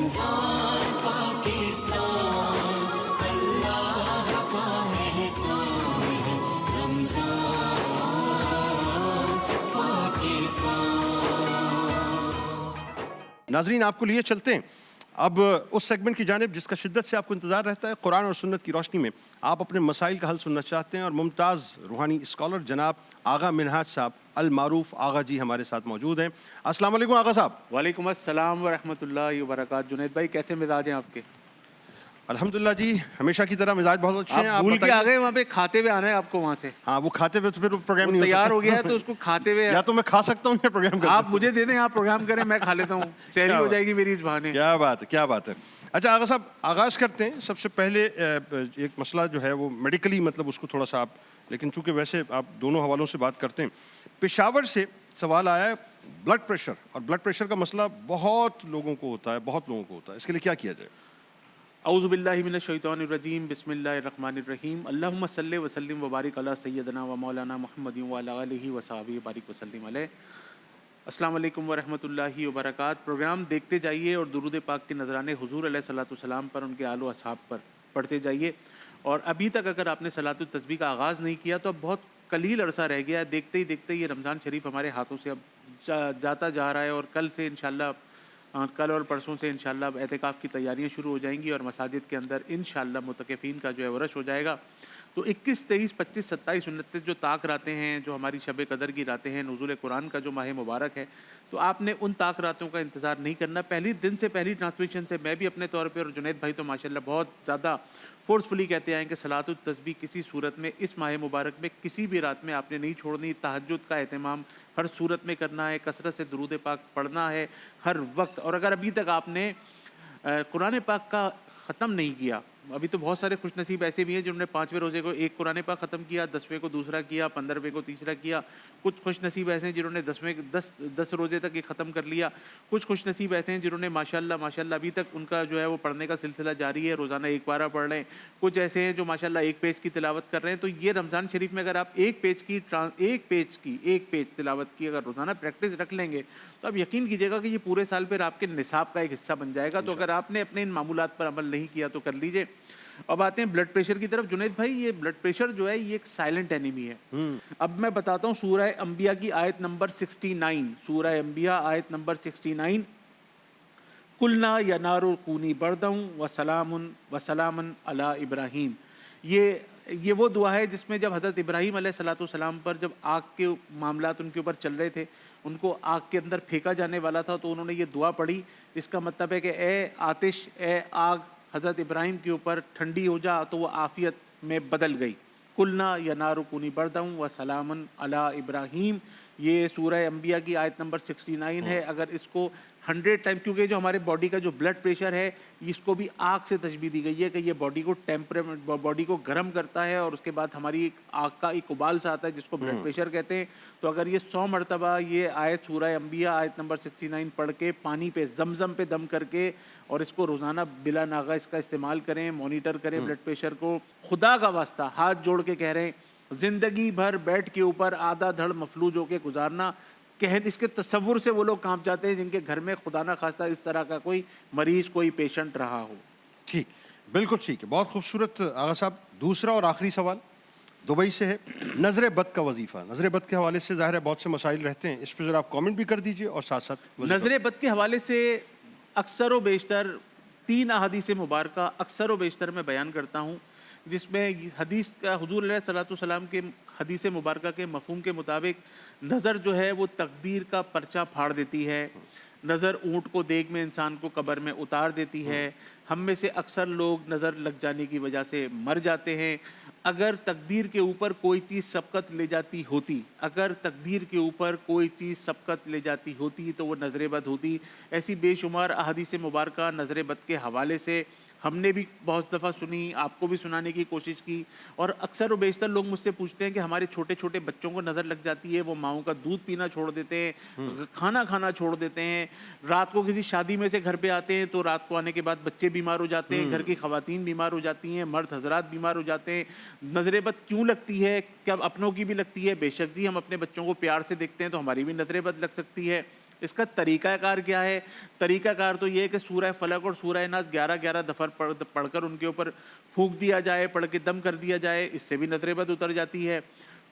रमजान पाकिस्तान अल्लाह का एहसान है, रमजान पाकिस्तान। नाजरीन, आपको लिए चलते हैं अब उस सेगमेंट की जानिब जिसका शिद्दत से आपको इंतज़ार रहता है। कुरान और सुन्नत की रोशनी में आप अपने मसाइल का हल सुनना चाहते हैं और मुमताज़ रूहानी स्कॉलर जनाब आगा मिनहाज साहब अल मारूफ आगा जी हमारे साथ मौजूद हैं। अस्सलाम वालेकुम आगा साहब। वालेकुम अस्सलाम व रहमतुल्लाहि व बरकातहू। जुनैद भाई, कैसे मिजाज हैं आपके? अल्हम्दुलिल्लाह जी, हमेशा की तरह मिजाज बहुत अच्छे हैं। आप भूल के बताइए। आ गए, वहाँ पे खाते हुए आना है आपको वहाँ से। हाँ, वो खाते हुए तो फिर प्रोग्राम नहीं तैयार हो सकता। गया है तो उसको खाते हुए या तो मैं खा सकता हूँ या प्रोग्राम कर आप सकता हूँ। मुझे दे दें, आप प्रोग्राम करें, मैं खा लेता हूँ, सहरी हो जाएगी मेरी इस बहाने। क्या बात है, क्या बात है। अच्छा आगा साहब, आगाज़ करते हैं। सबसे पहले एक मसला जो है वो मेडिकली, मतलब उसको थोड़ा सा आप, लेकिन चूंकि वैसे आप दोनों हवालों से बात करते हैं। पेशावर से सवाल आया है ब्लड प्रेशर, और ब्लड प्रेशर का मसला बहुत लोगों को होता है, बहुत लोगों को होता है। इसके लिए क्या किया जाए? औज़ु बिल्लाहि मिनश शैतानिर रजीम, बिस्मिल्लाहिर रहमानिर रहीम। अल्लाहुम्मा सल्लि व सल्लिम व बारिक अला सय्यदना व मौलाना मुहम्मदिन व अला आलिहि व सहाबिहि बारिक व सल्लिम अलैहि। अस्सलाम वालेकुम व रहमतुल्लाहि व बरकात। प्रोग्राम देखते जाइए और दुरूद पाक के नजराने हुजूर अलैहिस्सलातु वस्सलाम पर, उनके आलो असहाब पर पढ़ते जाइए। और अभी तक अगर आपने सलातुत तस्बीह का आगाज़ नहीं किया तो अब बहुत कलील अरसा रह गया है। देखते ही देखते ये रमज़ान शरीफ हमारे हाथों से अब जाता जा रहा है और कल से इंशाअल्लाह, कल और परसों से इंशाअल्लाह एतिकाफ़ की तैयारियां शुरू हो जाएंगी और मसाजिद के अंदर इंशाअल्लाह मुतक़िफ़ीन का जो है वो रश हो जाएगा। तो 21, 23, 25, 27, 29 जो ताक रातें हैं, जो हमारी शब कदर की रातें हैं, नुज़ूल कुरान का जो माह मुबारक है, तो आपने उन ताक रातों का इंतज़ार नहीं करना। पहली दिन से, पहली ट्रांसमिशन से मैं भी अपने तौर पर, और जुनैद भाई तो माशाल्लाह बहुत ज़्यादा फोर्सफुली कहते हैं कि सलातुत तस्बीह किसी सूरत में इस माह मुबारक में किसी भी रात में आपने नहीं छोड़नी। तहज्जुद का एहतमाम हर सूरत में करना है, कसरत से दुरूद पाक पढ़ना है हर वक्त। और अगर अभी तक आपने कुरान पाक का ख़त्म नहीं किया, अभी तो बहुत सारे खुश नसीब ऐसे भी हैं जिन्होंने 5वें रोज़े को एक कुरान पाक ख़त्म किया, 10वें को दूसरा किया, 15वें को तीसरा किया। कुछ खुश नसीब ऐसे हैं जिन्होंने 10 रोज़े तक ये ख़त्म कर लिया। कुछ खुश नसीब ऐसे हैं जिन्होंने माशाल्लाह माशाल्लाह अभी तक उनका जो है वो पढ़ने का सिलसिला जारी है, रोज़ाना एक पारा पढ़ रहे हैं। कुछ ऐसे हैं जो माशाल्लाह एक पेज की तिलावत कर रहे हैं। तो ये रमज़ान शरीफ में अगर आप एक पेज तिलावत की अगर रोज़ाना प्रैक्टिस रख लेंगे तो आप यकीन कीजिएगा कि ये पूरे साल फिर आपके निसाब का एक हिस्सा बन जाएगा। तो अगर आपने अपने इन मामूलात पर अमल नहीं किया तो कर लीजिए। अब आते हैं ब्लड प्रेशर की तरफ। जुनैद भाई, ये ब्लड प्रेशर जो है ये एक साइलेंट एनिमी है। अब मैं बताता हूँ सूरह अंबिया की आयत नंबर 69, सूरह अंबिया आयत नंबर 69। कुलना या नारुल कूनी बरदम व सलामन अला इब्राहीम। ये वो दुआ है जिसमें जब हज़रत इब्राहीम अलैहिस्सलातु वस्सलाम पर जब आग के मामलात उनके ऊपर चल रहे थे, उनको आग के अंदर फेंका जाने वाला था, तो उन्होंने ये दुआ पढ़ी। इसका मतलब है कि ए आतिश, ए आग, हज़रत इब्राहीम के ऊपर ठंडी हो जा, तो वह आफ़ियत में बदल गई। कुलना या नारु कुनी बरदम व सलामन अला इब्राहीम। ये सूरह अंबिया की आयत नंबर 69 है। अगर इसको 100 टाइम, क्योंकि जो हमारे बॉडी का जो ब्लड प्रेशर है इसको भी आग से तशबीह दी गई है कि ये बॉडी को बॉडी को गर्म करता है और उसके बाद हमारी आग का एक उबाल सा आता है जिसको ब्लड प्रेशर कहते हैं। तो अगर ये 100 मरतबा ये आयत सूरह अंबिया आयत नंबर 69 पढ़ के पानी पे जमजम पे दम करके और इसको रोज़ाना बिला नागा इसका इस्तेमाल करें, मॉनिटर करें ब्लड प्रेशर को। खुदा का वास्ता हाथ जोड़ के कह रहे हैं, ज़िंदगी भर बेड के ऊपर आधा धड़ मफलूज होके गुजारना, इसके तसव्वुर से वो लोग कांप जाते हैं जिनके घर में खुदा ना खास्ता इस तरह का कोई मरीज, कोई पेशेंट रहा हो। ठीक, बिल्कुल ठीक है, बहुत खूबसूरत आगा साहब। दूसरा और आखिरी सवाल दुबई से है, नजर बद का वजीफा। नजर बद के हवाले से ज़ाहिर है बहुत से मसाइल रहते हैं, इस पर ज़रा आप कमेंट भी कर दीजिए और साथ साथ नजर बद के हवाले से अक्सर व बेशतर 3 अहादीस मुबारका अक्सर व बेशतर मैं बयान करता हूँ, जिसमें हदीस का हुजूर अलैहिस्सलातु वस्सलाम के हदीस मुबारका के मफहूम के मुताबिक नज़र जो है वो तकदीर का पर्चा फाड़ देती है। नज़र ऊँट को देग में इंसान को कब्र में उतार देती है। हम में से अक्सर लोग नज़र लग जाने की वजह से मर जाते हैं। अगर तकदीर के ऊपर कोई चीज़ सबकत ले जाती होती, अगर तकदीर के ऊपर कोई चीज़ सबकत ले जाती होती तो वो नज़र बद होती। ऐसी बेशुमार अहादीस मुबारका नज़र बद के हवाले से हमने भी बहुत दफ़ा सुनी, आपको भी सुनाने की कोशिश की। और अक्सर व बेशतर लोग मुझसे पूछते हैं कि हमारे छोटे छोटे बच्चों को नज़र लग जाती है, वो माओं का दूध पीना छोड़ देते हैं, खाना खाना छोड़ देते हैं, रात को किसी शादी में से घर पे आते हैं तो रात को आने के बाद बच्चे बीमार हो जाते हैं, घर की ख़वातीन बीमार हो जाती हैं, मर्द हजरात बीमार हो जाते हैं। नज़र बद क्यों लगती है? क्या अपनों की भी लगती है? बेशक जी, हम अपने बच्चों को प्यार से देखते हैं तो हमारी भी नज़र बद लग सकती है। اس کا طریقہ کار کیا ہے؟ طریقہ کار تو یہ ہے کہ سورہ فلق اور سورہ ناس 11 دفعہ پڑھ کر ان کے اوپر پھونک دیا جائے، پڑھ کے دم کر دیا جائے، اس سے بھی نظر بد اتر جاتی ہے۔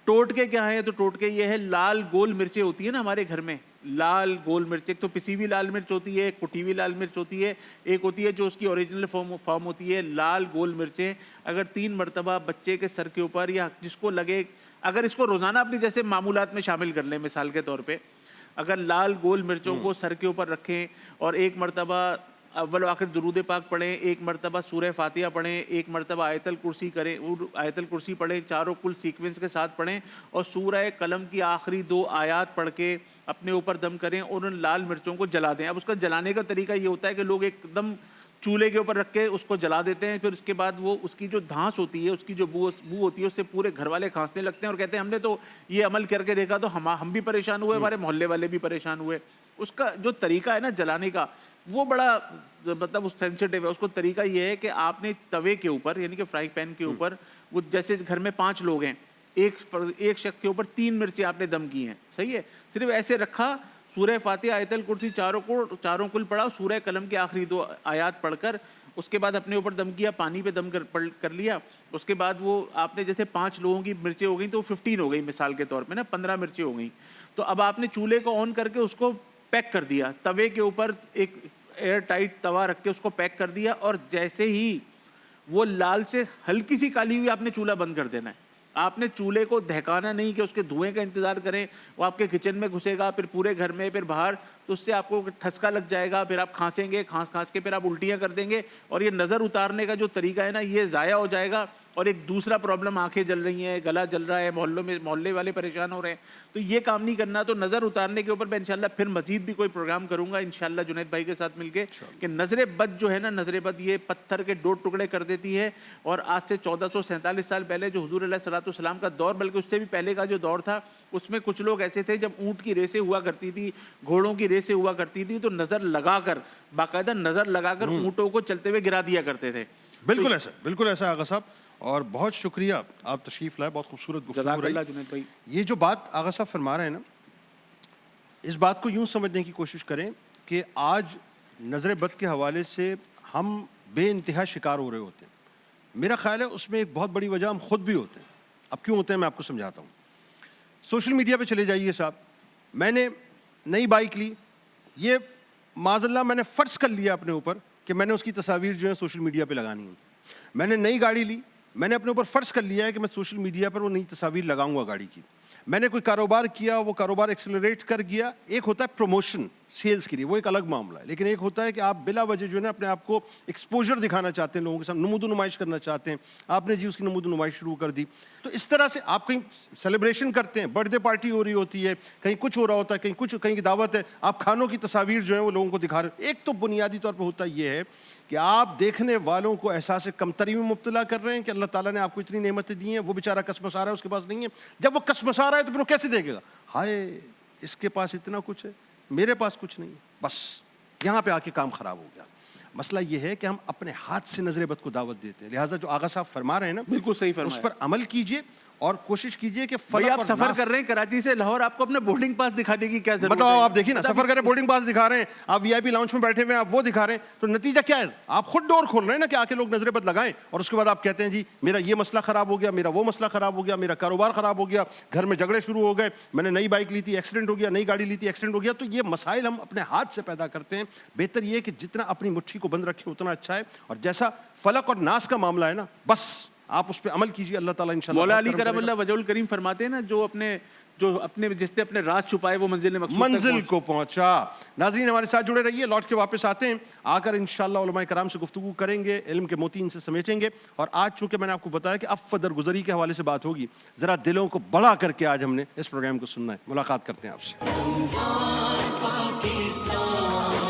ٹوٹکے کیا ہے؟ تو ٹوٹکے یہ ہے، لال گول مرچیں ہوتی ہیں نا ہمارے گھر میں، لال گول مرچ، ایک تو پسی ہوئی لال مرچ ہوتی ہے، ایک کٹی ہوئی لال مرچ ہوتی ہے، ایک ہوتی ہے جو اس کی اوریجنل فارم ہوتی ہے لال گول مرچیں۔ اگر 3 مرتبہ بچے کے سر کے اوپر یا جس کو لگے، اگر اس کو روزانہ اپنی جیسے معمولات میں شامل کر لیں، مثال کے طور پہ اگر لال گول مرچوں کو سر کے اوپر رکھیں اور 1 مرتبہ اول و آخر درود پاک پڑھیں، 1 مرتبہ سورہ فاتحہ پڑھیں، 1 مرتبہ آیت الکرسی کریں، آیت الکرسی پڑھیں، چاروں کل سیکوینس کے ساتھ پڑھیں اور سورہ قلم کی آخری 2 آیات پڑھ کے اپنے اوپر دم کریں اور ان لال مرچوں کو جلا دیں۔ اب اس کا جلانے کا طریقہ یہ ہوتا ہے کہ لوگ ایک دم چولہے کے اوپر رکھ کے اس کو جلا دیتے ہیں، پھر اس کے بعد وہ اس کی جو دھانس ہوتی ہے، اس کی جو بو ہوتی ہے، اس سے پورے گھر والے کھانسنے لگتے ہیں اور کہتے ہیں ہم نے تو یہ عمل کر کے دیکھا تو ہم بھی پریشان ہوئے، ہمارے محلے والے بھی پریشان ہوئے۔ اس کا جو طریقہ ہے نا جلانے کا، وہ بڑا مطلب سینسیٹیو ہے۔ اس کو طریقہ یہ ہے کہ آپ نے توے کے اوپر یعنی کہ فرائی پین کے اوپر، وہ جیسے گھر میں 5 لوگ ہیں، ایک شخص کے اوپر 3 مرچیں آپ نے دم کی ہیں، صحیح ہے، صرف ایسے رکھا، سورہ فاتحہ آیت الکرسی چاروں کل پڑھا، سورہ قلم کی آخری 2 آیات پڑھ کر اس کے بعد اپنے اوپر دم کیا، پانی پہ دم کر لیا۔ اس کے بعد وہ آپ نے جیسے 5 لوگوں کی مرچیں ہو گئیں تو 15 ہو گئی مثال کے طور پہ نا، 15 مرچیں ہو گئیں، تو اب آپ نے چولہے کو آن کر کے اس کو پیک کر دیا، توے کے اوپر ایک ایئر ٹائٹ توا رکھ کے اس کو پیک کر دیا، اور جیسے ہی وہ لال سے ہلکی سی کالی ہوئی آپ نے چولہا بند کر دینا ہے۔ آپ نے چولہے کو دہکانا نہیں کہ اس کے دھوئیں کا انتظار کریں، وہ آپ کے کچن میں گھسے گا، پھر پورے گھر میں، پھر باہر، تو اس سے آپ کو ٹھسکا لگ جائے گا، پھر آپ کھانسیں گے، کھانس کے پھر آپ الٹیاں کر دیں گے، اور یہ نظر اتارنے کا جو طریقہ ہے نا یہ ضائع ہو جائے گا۔ اور ایک دوسرا پرابلم، آنکھیں جل رہی ہیں، گلا جل رہا ہے، محلے والے پریشان ہو رہے ہیں، تو یہ کام نہیں کرنا۔ تو نظر اتارنے کے اوپر میں انشاءاللہ پھر مزید بھی کوئی پروگرام کروں گا انشاءاللہ جنید بھائی کے ساتھ مل کے، کہ نظر بد جو ہے نا، نظر بد یہ پتھر کے 2 ٹکڑے کر دیتی ہے۔ اور آج سے 1447 سال پہلے جو حضور علیہ الصلوۃ والسلام کا دور، بلکہ اس سے بھی پہلے کا جو دور تھا، اس میں کچھ لوگ ایسے تھے جب اونٹ کی ریسیں ہوا کرتی تھی، گھوڑوں کی ریسیں ہوا کرتی تھی، تو نظر لگا کر، باقاعدہ نظر لگا کر اونٹوں کو چلتے ہوئے گرا دیا کرتے تھے۔ بالکل ایسا آغا صاحب، اور بہت شکریہ، آپ تشریف لائے، بہت خوبصورت گفتگو رہی۔ جنید بھائی، یہ جو بات آغا صاحب فرما رہے ہیں نا، اس بات کو یوں سمجھنے کی کوشش کریں کہ آج نظر بد کے حوالے سے ہم بے انتہا شکار ہو رہے ہوتے ہیں۔ میرا خیال ہے اس میں ایک بہت بڑی وجہ ہم خود بھی ہوتے ہیں۔ اب کیوں ہوتے ہیں میں آپ کو سمجھاتا ہوں۔ سوشل میڈیا پہ چلے جائیے صاحب، میں نے نئی بائک لی، یہ معاذ اللہ میں نے فرض کر لیا اپنے اوپر کہ میں نے اس کی تصاویر جو ہیں سوشل میڈیا پہ لگانی ہیں۔ میں نے نئی گاڑی لی، میں نے اپنے اوپر فرض کر لیا ہے کہ میں سوشل میڈیا پر وہ نئی تصاویر لگاؤں گا گاڑی کی۔ میں نے کوئی کاروبار کیا، وہ کاروبار ایکسلریٹ کر گیا، ایک ہوتا ہے پروموشن سیلز کے لیے، وہ ایک الگ معاملہ ہے، لیکن ایک ہوتا ہے کہ آپ بلا وجہ جو ہے نا اپنے آپ کو ایکسپوجر دکھانا چاہتے ہیں، لوگوں کے سامنے نمود و نمائش کرنا چاہتے ہیں، آپ نے جی اس کی نمود و نمائش شروع کر دی۔ تو اس طرح سے آپ کہیں سیلیبریشن کرتے ہیں، برتھ ڈے پارٹی ہو رہی ہوتی ہے، کہیں کچھ ہو رہا ہوتا ہے، کہیں کی دعوت ہے، آپ کھانوں کی تصاویر جو ہیں وہ لوگوں کو دکھا رہے ہیں۔ ایک تو بنیادی طور پہ ہوتا یہ ہے کہ آپ دیکھنے والوں کو احساس کمتری میں مبتلا کر رہے ہیں کہ اللہ تعالیٰ نے آپ کو اتنی نعمتیں دی ہیں، وہ بیچارہ کسمسا رہا ہے، اس کے پاس نہیں ہے۔ جب وہ کسمسا رہا ہے تو پھر وہ کیسے دیکھے گا، ہائے اس کے پاس اتنا کچھ ہے، میرے پاس کچھ نہیں ہے۔ بس یہاں پہ آ کے کام خراب ہو گیا۔ مسئلہ یہ ہے کہ ہم اپنے ہاتھ سے نظر بد کو دعوت دیتے ہیں، لہٰذا جو آغا صاحب فرما رہے ہیں نا، بالکل صحیح فرمایا، اس پر عمل کیجئے اور کوشش کیجئے کہ بھائی آپ سفر کر رہے ہیں کراچی سے لاہور، آپ کو اپنا بورڈنگ پاس دکھانے کی کیا ضرورت ہے؟ بتاؤ، آپ دیکھیے نا، سفر کریں، بورڈنگ پاس دکھا رہے ہیں، آپ وی آئی پی لاؤنج میں بیٹھے ہوئے ہیں، آپ وہ دکھا رہے ہیں، تو نتیجہ کیا ہے؟ آپ خود ڈور کھول رہے ہیں نا کہ آ کے لوگ نظر بد لگائیں، اور اس کے بعد آپ کہتے ہیں جی میرا یہ مسئلہ خراب ہو گیا، میرا وہ مسئلہ خراب ہو گیا، میرا کاروبار خراب ہو گیا، گھر میں جھگڑے شروع ہو گئے، میں نے نئی بائک لی تھی ایکسیڈنٹ ہو گیا، نئی گاڑی لی تھی ایکسیڈنٹ ہو گیا۔ تو یہ مسائل ہم اپنے ہاتھ سے پیدا کرتے ہیں۔ بہتر یہ ہے کہ جتنا اپنی مٹھی کو بند رکھے اتنا اچھا ہے، اور جیسا فلق اور ناس کا معاملہ ہے نا، بس آپ اس پہ عمل کیجیے، اللہ تعالیٰ انشاءاللہ مولا علی کرم اللہ وجہ الکریم فرماتے ہیں نا، جو اپنے جس نے اپنے راز چھپائے وہ منزل کو پہنچا۔ ناظرین ہمارے ساتھ جڑے رہیے، لوٹ کے واپس آتے ہیں، آ کر انشاءاللہ علماء کرام سے گفتگو کریں گے، علم کے موتی ان سے سمیٹیں گے۔ اور آج چونکہ میں نے آپ کو بتایا کہ عفو درگزری کے حوالے سے بات ہوگی، ذرا دلوں کو بڑا کر کے آج ہم نے اس پروگرام کو سننا ہے۔ ملاقات کرتے ہیں آپ سے۔ رمضان پاکستان